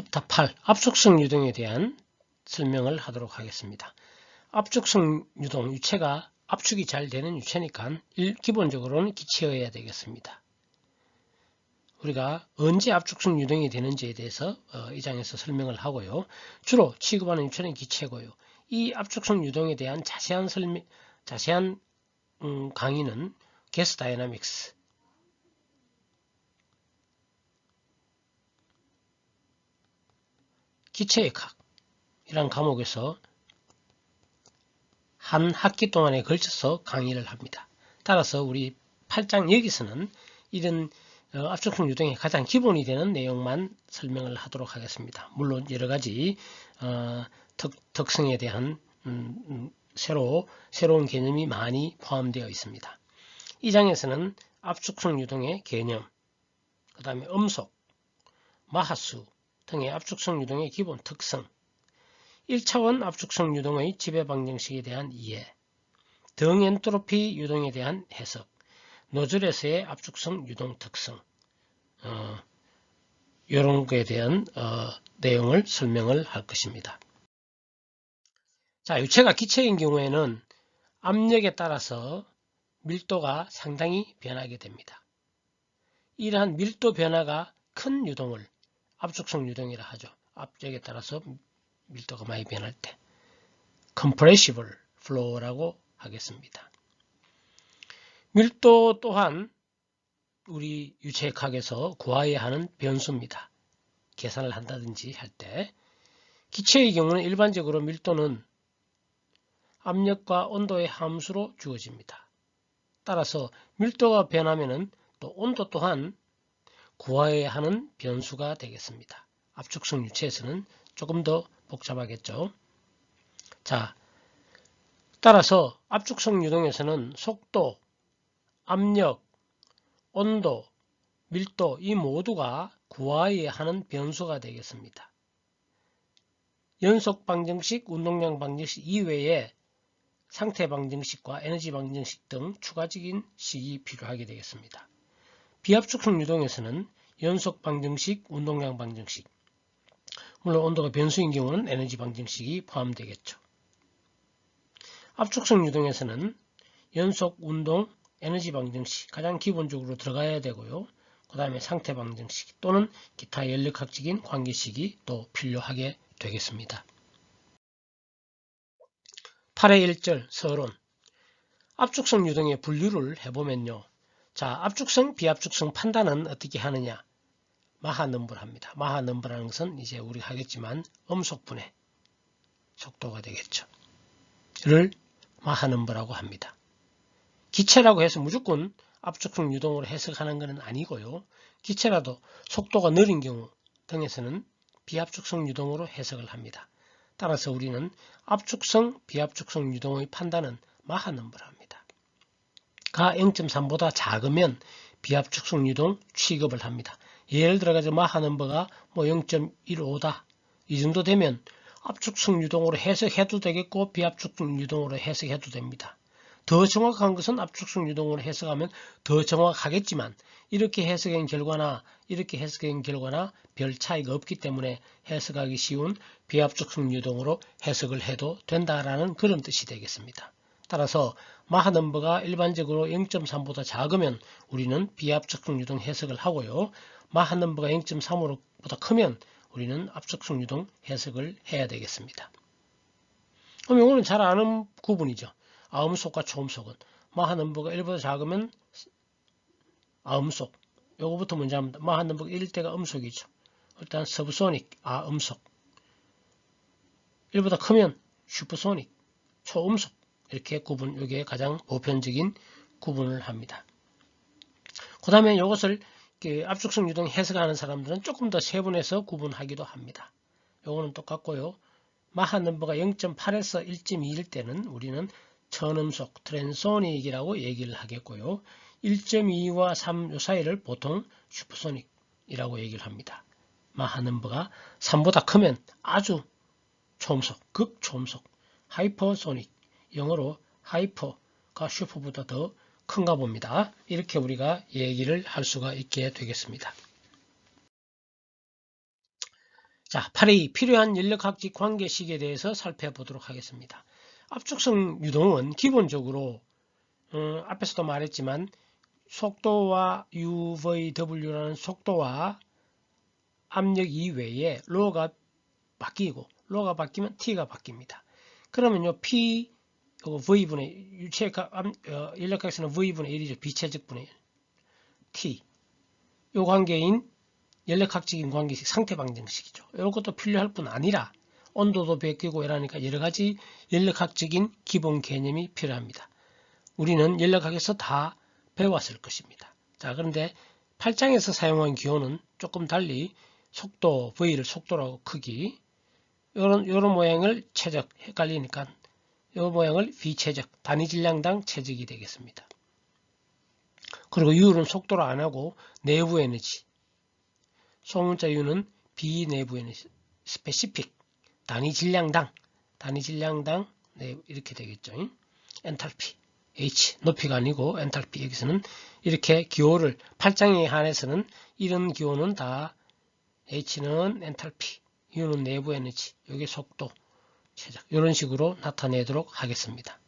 챕터 8 압축성 유동에 대한 설명을 하도록 하겠습니다. 압축성 유동, 유체가 압축이 잘 되는 유체니까 기본적으로는 기체여야 되겠습니다. 우리가 언제 압축성 유동이 되는지에 대해서 이 장에서 설명을 하고요. 주로 취급하는 유체는 기체고요. 이 압축성 유동에 대한 자세한 강의는 가스 다이나믹스 기체역학이라는 과목에서 한 학기 동안에 걸쳐서 강의를 합니다. 따라서 우리 8장 여기서는 이런 압축성 유동의 가장 기본이 되는 내용만 설명을 하도록 하겠습니다. 물론 여러가지 특성에 대한 새로운 개념이 많이 포함되어 있습니다. 이 장에서는 압축성 유동의 개념, 그 다음에 음속, 마하수 등의 압축성 유동의 기본 특성, 1차원 압축성 유동의 지배 방정식에 대한 이해, 등-엔트로피 유동에 대한 해석, 노즐에서의 압축성 유동 특성, 이런 것에 대한 내용을 설명을 할 것입니다. 자, 유체가 기체인 경우에는 압력에 따라서 밀도가 상당히 변하게 됩니다. 이러한 밀도 변화가 큰 유동을 압축성 유동이라 하죠. 압력에 따라서 밀도가 많이 변할 때 compressible flow라고 하겠습니다. 밀도 또한 우리 유체역학에서 구하여야 하는 변수입니다. 계산을 한다든지 할 때 기체의 경우는 일반적으로 밀도는 압력과 온도의 함수로 주어집니다. 따라서 밀도가 변하면 또 온도 또한 구하여야 하는 변수가 되겠습니다. 압축성 유체에서는 조금 더 복잡하겠죠. 자, 따라서 압축성 유동에서는 속도, 압력, 온도, 밀도 이 모두가 구하여야 하는 변수가 되겠습니다. 연속 방정식, 운동량 방정식 이외에 상태 방정식과 에너지 방정식 등 추가적인 식이 필요하게 되겠습니다. 비압축성 유동에서는 연속 방정식, 운동량 방정식, 물론 온도가 변수인 경우는 에너지 방정식이 포함되겠죠. 압축성 유동에서는 연속, 운동, 에너지 방정식 가장 기본적으로 들어가야 되고요. 그 다음에 상태 방정식 또는 기타 연력학적인 관계식이 또 필요하게 되겠습니다. 8의 1절 서론 압축성 유동의 분류를 해보면요. 자, 압축성, 비압축성 판단은 어떻게 하느냐? 마하 넘버를 합니다. 마하 넘버라는 것은 이제 우리가 하겠지만 음속분의 속도가 되겠죠. 를 마하 넘버라고 합니다. 기체라고 해서 무조건 압축성 유동으로 해석하는 것은 아니고요. 기체라도 속도가 느린 경우 등에서는 비압축성 유동으로 해석을 합니다. 따라서 우리는 압축성, 비압축성 유동의 판단은 마하 넘버를 합니다. 가 0.3보다 작으면 비압축성 유동 취급을 합니다. 예를 들어서 마하 넘버가 0.15다. 이 정도 되면 압축성 유동으로 해석해도 되겠고 비압축성 유동으로 해석해도 됩니다. 더 정확한 것은 압축성 유동으로 해석하면 더 정확하겠지만 이렇게 해석한 결과나 이렇게 해석한 결과나 별 차이가 없기 때문에 해석하기 쉬운 비압축성 유동으로 해석을 해도 된다라는 그런 뜻이 되겠습니다. 따라서 마하 넘버가 일반적으로 0.3보다 작으면 우리는 비압축성 유동 해석을 하고요. 마하 넘버가 0.3보다 크면 우리는 압축성 유동 해석을 해야 되겠습니다. 그럼 이거는 잘 아는 구분이죠. 아음속과 초음속은 마하 넘버가 1보다 작으면 아음속, 요거부터 먼저 합니다. 마하 넘버가 1일 때가 음속이죠. 일단 서브소닉, 아음속, 1보다 크면 슈퍼소닉, 초음속 이렇게 구분, 이게 가장 보편적인 구분을 합니다. 그 다음에 이것을 압축성 유동 해석하는 사람들은 조금 더 세분해서 구분하기도 합니다. 요거는 똑같고요. 마하 넘버가 0.8에서 1.2일 때는 우리는 천음속, 트랜소닉이라고 얘기를 하겠고요. 1.2와 3 요 사이를 보통 슈퍼소닉이라고 얘기를 합니다. 마하 넘버가 3보다 크면 아주 초음속, 극초음속, 하이퍼소닉, 영어로 하이퍼가 슈퍼보다 더 큰가 봅니다. 이렇게 우리가 얘기를 할 수가 있게 되겠습니다. 자, 8회 필요한 연력학적 관계식에 대해서 살펴보도록 하겠습니다. 압축성 유동은 기본적으로 앞에서도 말했지만 속도와 UVW라는 속도와 압력 이외에 로가 바뀌고 로가 바뀌면 T가 바뀝니다. 그러면요 P V분의 유체 연력학에서는 V분의 1이죠. 비체적분의 1 T 요 관계인 연력학적인 관계식 상태방정식이죠. 이런 것도 필요할 뿐 아니라 온도도 바뀌고 이러니까 여러가지 연력학적인 기본 개념이 필요합니다. 우리는 연력학에서 다 배웠을 것입니다. 자, 그런데 8장에서 사용한 기호는 조금 달리 속도, V를 속도라고 크기 요런 모양을 최적 헷갈리니까 이 모양을 비최적, 단위 질량당 최적이 되겠습니다. 그리고 U는 속도로 안 하고 내부 에너지 소문자 U는 비내부 에너지 스페시픽 단위 질량당 네, 이렇게 되겠죠. 엔탈피 H 높이가 아니고 엔탈피 여기서는 이렇게 기호를 8장에 한해서는 이런 기호는 다 H는 엔탈피 U는 내부 에너지 여기 속도 최적 이런 식으로 나타내도록 하겠습니다.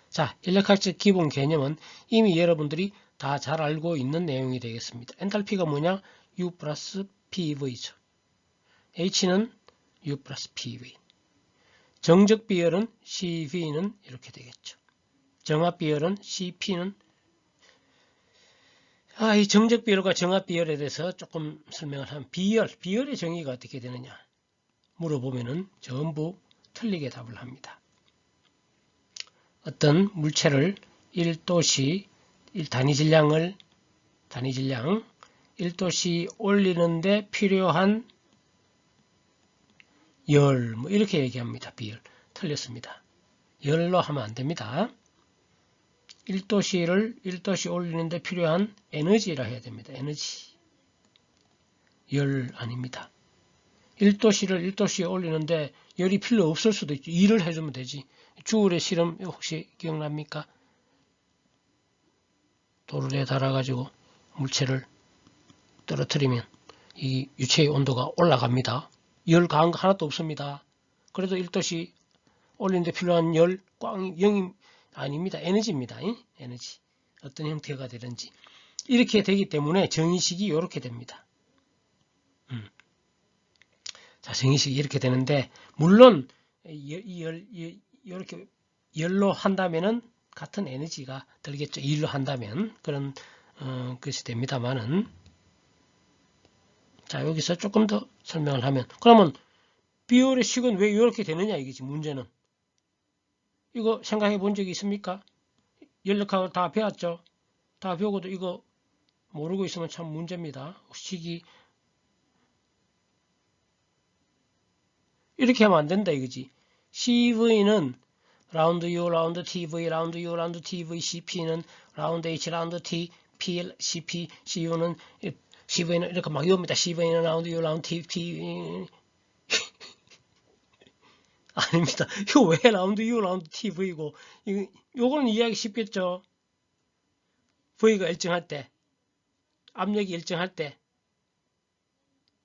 자, 연력학적 기본 개념은 이미 여러분들이 다 잘 알고 있는 내용이 되겠습니다. 엔탈피가 뭐냐? U 플러스 PV죠. H는 U 플러스 PV. 정적 비열은 CV는 이렇게 되겠죠. 정압 비열은 CP는 이 정적 비열과 정압 비열에 대해서 조금 설명을 하면 비열의 정의가 어떻게 되느냐 물어보면은 전부 틀리게 답을 합니다. 어떤 물체를 1도씨 단위 질량 1도씨 올리는데 필요한 열 이렇게 얘기합니다. 비열 틀렸습니다. 열로 하면 안 됩니다. 1도씨 올리는데 필요한 에너지라 해야 됩니다. 에너지 열 아닙니다. 1도씨에 올리는데 열이 필요 없을 수도 있죠. 일을 해주면 되지. 주울의 실험 혹시 기억납니까? 도르에 달아가지고 물체를 떨어뜨리면 이 유체의 온도가 올라갑니다. 열 가한 거 하나도 없습니다. 그래도 1도씨 올리는데 필요한 열 꽝 0이 아닙니다. 에너지입니다. 에너지. 어떤 형태가 되든지. 이렇게 되기 때문에 정의식이 이렇게 됩니다. 자, 정의식이 이렇게 되는데 물론 이렇게 열로 한다면은 같은 에너지가 들겠죠. 일로 한다면 그런 것이 됩니다만은 자, 여기서 조금 더 설명을 하면 그러면 비열의 식은 왜 이렇게 되느냐 이거지 문제는. 이거 생각해 본 적이 있습니까? 연력학을 다 배웠죠. 다 배우고도 이거 모르고 있으면 참 문제입니다. 식이 이렇게 하면 안 된다 이거지. CV는 라운드 U, 라운드 TV, 라운드 U, 라운드 TV, CP는 라운드 H, 라운드 T, P, CP, CU는 CV는 이렇게 막 이겁니다. CV는 라운드 U, 라운드 T, P 아닙니다. 이거 왜 라운드 U, 라운드 TV고 요거는 이해하기 쉽겠죠. V가 일정할 때 압력이 일정할 때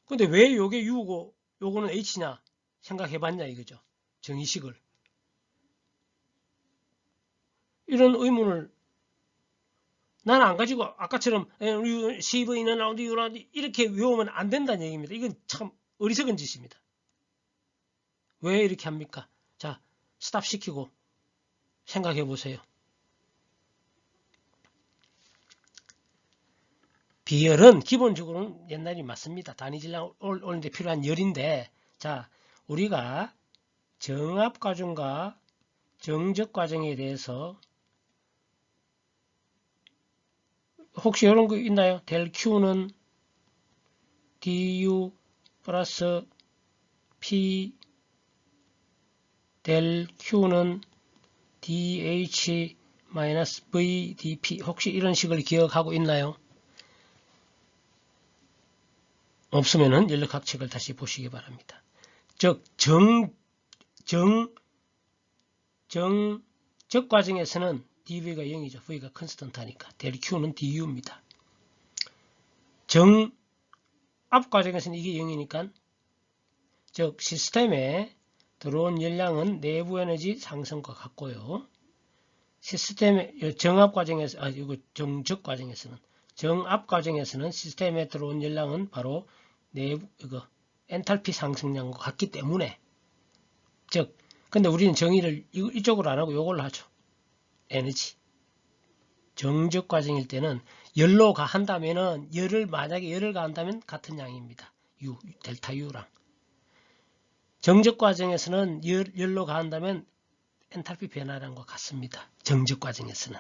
근데 왜 요게 U고 요거는 H냐 생각해봤냐 이거죠. 정의식을 이런 의문을 나는 안 가지고 아까처럼 CV는 라운드 U 라운드 이렇게 외우면 안 된다는 얘기입니다. 이건 참 어리석은 짓입니다. 왜 이렇게 합니까? 자, 스탑 시키고 생각해 보세요. 비열은 기본적으로는 옛날이 맞습니다. 단위 질량 올리는데 필요한 열인데 자, 우리가 정압 과정과 정적 과정에 대해서 혹시 이런 거 있나요? 델 Q는 du 플러스 P 델 Q는 dH 마이너스 V dP 혹시 이런 식을 기억하고 있나요? 없으면은 연력학책을 다시 보시기 바랍니다. 즉 적 과정에서는 dV가 0이죠. V가 컨스턴트하니까 델 Q는 du입니다. 정압 과정에서는 이게 0이니까 즉 시스템에 들어온 열량은 내부 에너지 상승과 같고요. 시스템의 정압 과정에서 이거 정적 과정에서는 정압 과정에서는 시스템에 들어온 열량은 바로 내부 이거 엔탈피 상승량과 같기 때문에 즉 근데 우리는 정의를 이쪽으로 안 하고 이걸로 하죠. 에너지. 정적 과정일 때는 열로 가한다면은 만약에 열을 가한다면 같은 양입니다. U 델타 U랑. 정적 과정에서는 열로 가한다면 엔탈피 변화량과 같습니다. 정적 과정에서는.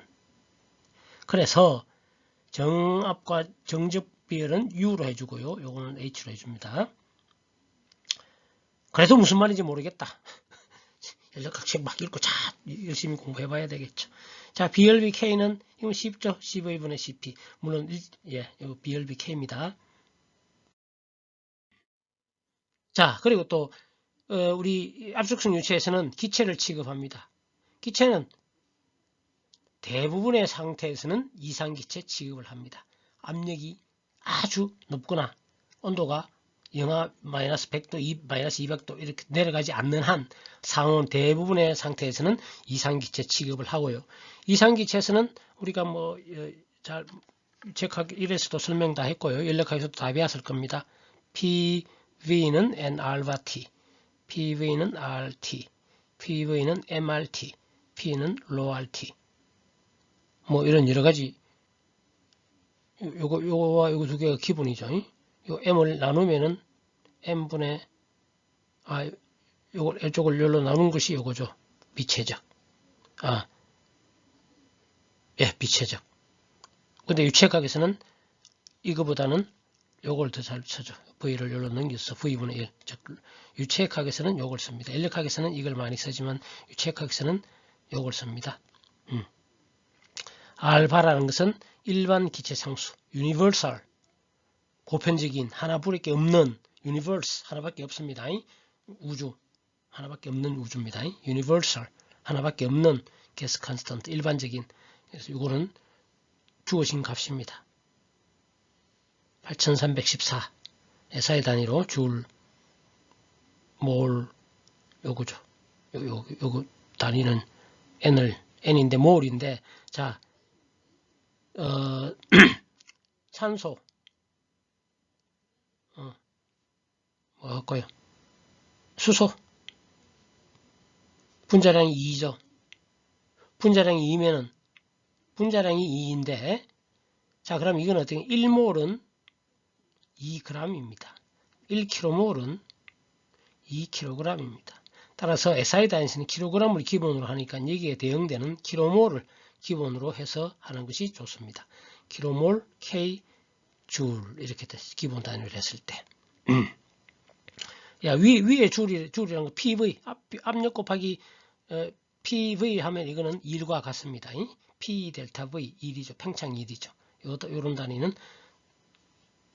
그래서 정압과 정적 비율은 U로 해주고요. 요거는 H로 해줍니다. 그래도 무슨 말인지 모르겠다. 연락학책 막 읽고 열심히 공부해봐야 되겠죠. 자, BLBK는 이건 쉽죠. CV분의 CP. 물론 이거 BLBK입니다. 자, 그리고 또 우리 압축성 유체에서는 기체를 취급합니다. 기체는 대부분의 상태에서는 이상기체 취급을 합니다. 압력이 아주 높거나 온도가 영하 마이너스 100도, 마이너스 200도 이렇게 내려가지 않는 한 상온 대부분의 상태에서는 이상기체 취급을 하고요. 이상기체에서는 우리가 잘 체크하기 1에서도 설명 다 했고요. 연력학에서도 다 배웠을 겁니다. PV는 nR과 T, PV는 RT, PV는 MRT, P는 ρRT. 이런 여러 가지 요거와 요거 두 개가 기본이죠. 요 m을 나누면은 m분의 이쪽을 열로 나눈 것이 요거죠. 비체적. 비체적. 근데 유체각에서는 이거보다는 요걸 더 잘 쳐줘. V를 열로 넘겨서 V분의 1. 즉, 유체각에서는 요걸 씁니다. 인력학에서는 이걸 많이 쓰지만 유체각에서는 요걸 씁니다. 알파라는 것은 일반 기체 상수, universal, 보편적인 하나밖에 없는 universe 하나밖에 없습니다. 우주 하나밖에 없는 우주입니다. universal 하나밖에 없는 gas constant 일반적인. 그래서 이거는 주어진 값입니다. 8314 SI 단위로 줄, 몰 요거죠. 요거 단위는 n인데 몰인데 자 산소 뭐 할까요? 수소 분자량이 2죠. 분자량이 2면은 분자량이 2인데 자 그럼 이건 어떻게 1몰은 2g입니다. 1km몰은 2kg입니다. 따라서 SI 단위에서는 kg을 기본으로 하니까 여기에 대응되는 kmol을 기본으로 해서 하는 것이 좋습니다. kmol K 줄 이렇게 기본 단위를 했을 때 위에 줄이라는 거 PV 압력 곱하기 PV 하면 이거는 1과 같습니다. P 델타 V 1이죠. 팽창 1이죠. 요런 단위는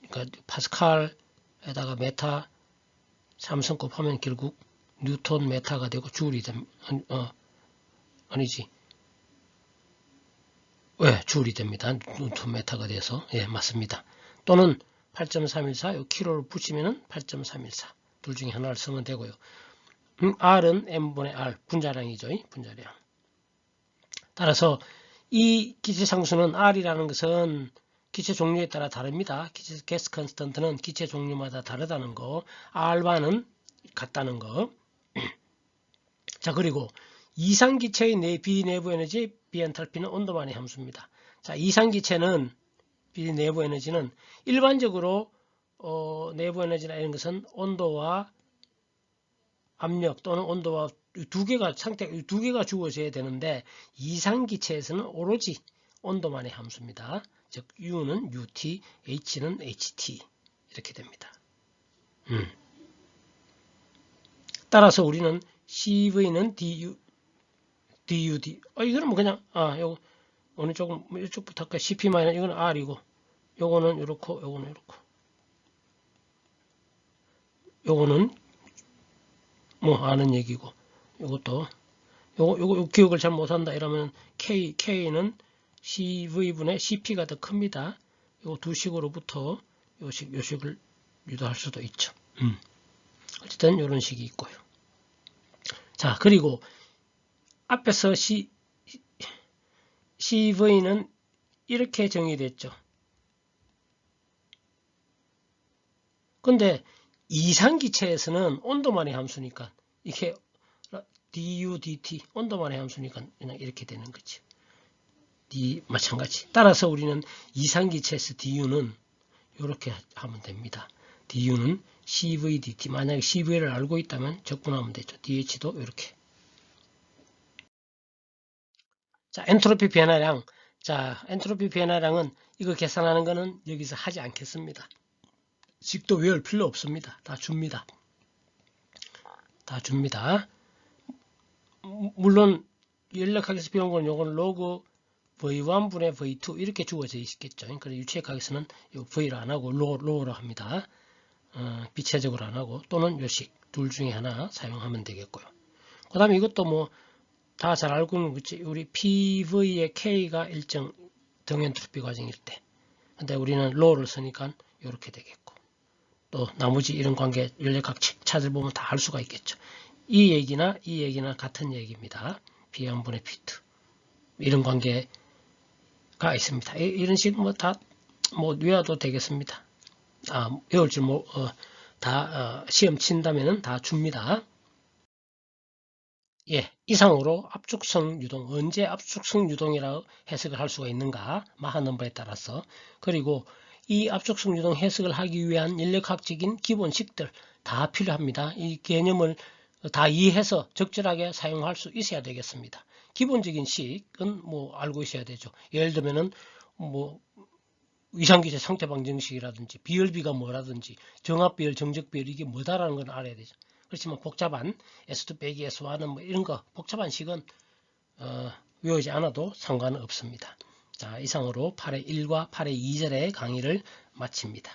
그러니까 파스칼에다가 메타 삼성 곱하면 결국 뉴턴 메타가 되고 줄이 아니지. 줄이 됩니다. 뉴턴 메타가 돼서 맞습니다. 또는 8.314 요 키로를 붙이면은 8.314 둘 중에 하나를 쓰면 되고요. R은 M분의 R 분자량이죠. 분자량. 따라서 이 기체 상수는 R이라는 것은 기체 종류에 따라 다릅니다. 기체 게스 컨스턴트는 기체 종류마다 다르다는 거. R과는 같다는 거. 자 그리고 이상기체의 비내부 에너지 비엔탈피는 온도만의 함수입니다. 자 이상기체는 비내부 에너지는 일반적으로 내부 에너지나 이런 것은 온도와 압력 또는 온도와 두 개가 주어져야 되는데 이상기체에서는 오로지 온도만의 함수입니다. 즉 U는 UT, H는 HT 이렇게 됩니다. 따라서 우리는 CV는 DUD 이거는 그냥 요거 어느 쪽은 이쪽부터 할까 CP 마이너스 이거는 R이고 요거는 요렇고 요거는 요렇고 요거는 아는 얘기고 요것도 요거 기억을 잘 못한다 이러면 K는 CV분의 CP가 더 큽니다. 요 두 식으로부터 요식을 유도할 수도 있죠. 어쨌든 이런 식이 있고요. 자, 그리고 앞에서 CV는 이렇게 정의됐죠. 근데 이상기체에서는 온도만의 함수니까 이렇게 du, dt 온도만의 함수니까 그냥 이렇게 되는 거지. 마찬가지. 따라서 우리는 이상기체에서 du는 이렇게 하면 됩니다. du는 cv, dt. 만약에 cv를 알고 있다면 적분하면 되죠. dh도 이렇게. 자, 엔트로피 변화량. 자, 엔트로피 변화량은 이거 계산하는 거는 여기서 하지 않겠습니다. 식도 외울 필요 없습니다. 다 줍니다. 다 줍니다. 물론 연력학에서 배운 건 요건 로그 V1분의 V2 이렇게 주어져 있겠죠. 그러니까 유체학에서는 V를 안 하고 로로 합니다. 비체적으로 안 하고 또는 요식 둘 중에 하나 사용하면 되겠고요. 그 다음에 이것도 뭐 다 잘 알고 있는 거지. 우리 PV의 K가 일정 등엔트로피 과정일 때. 근데 우리는 로를 쓰니까 이렇게 되겠고. 또 나머지 이런 관계 연력학 차들 보면 다 알 수가 있겠죠. 이 얘기나 같은 얘기입니다. P1분의 P2 이런 관계가 있습니다. 이런 식 뭐 다 뭐 외워도 되겠습니다. 외울 줄 시험 친다면은 다 줍니다. 예, 이상으로 압축성 유동, 언제 압축성 유동이라고 해석을 할 수가 있는가, 마하 넘버에 따라서. 그리고 이 압축성 유동 해석을 하기 위한 인력학적인 기본식들 다 필요합니다. 이 개념을 다 이해해서 적절하게 사용할 수 있어야 되겠습니다. 기본적인 식은 뭐 알고 있어야 되죠. 예를 들면은 뭐 이상기체 상태방정식이라든지 비열비가 뭐라든지 정합비열, 정적비열 이게 뭐다라는 건 알아야 되죠. 그렇지만 복잡한 S2 빼기 S1은 뭐 이런 거 복잡한 식은 외우지 않아도 상관은 없습니다. 자, 이상으로 8의 1과 8의 2절의 강의를 마칩니다.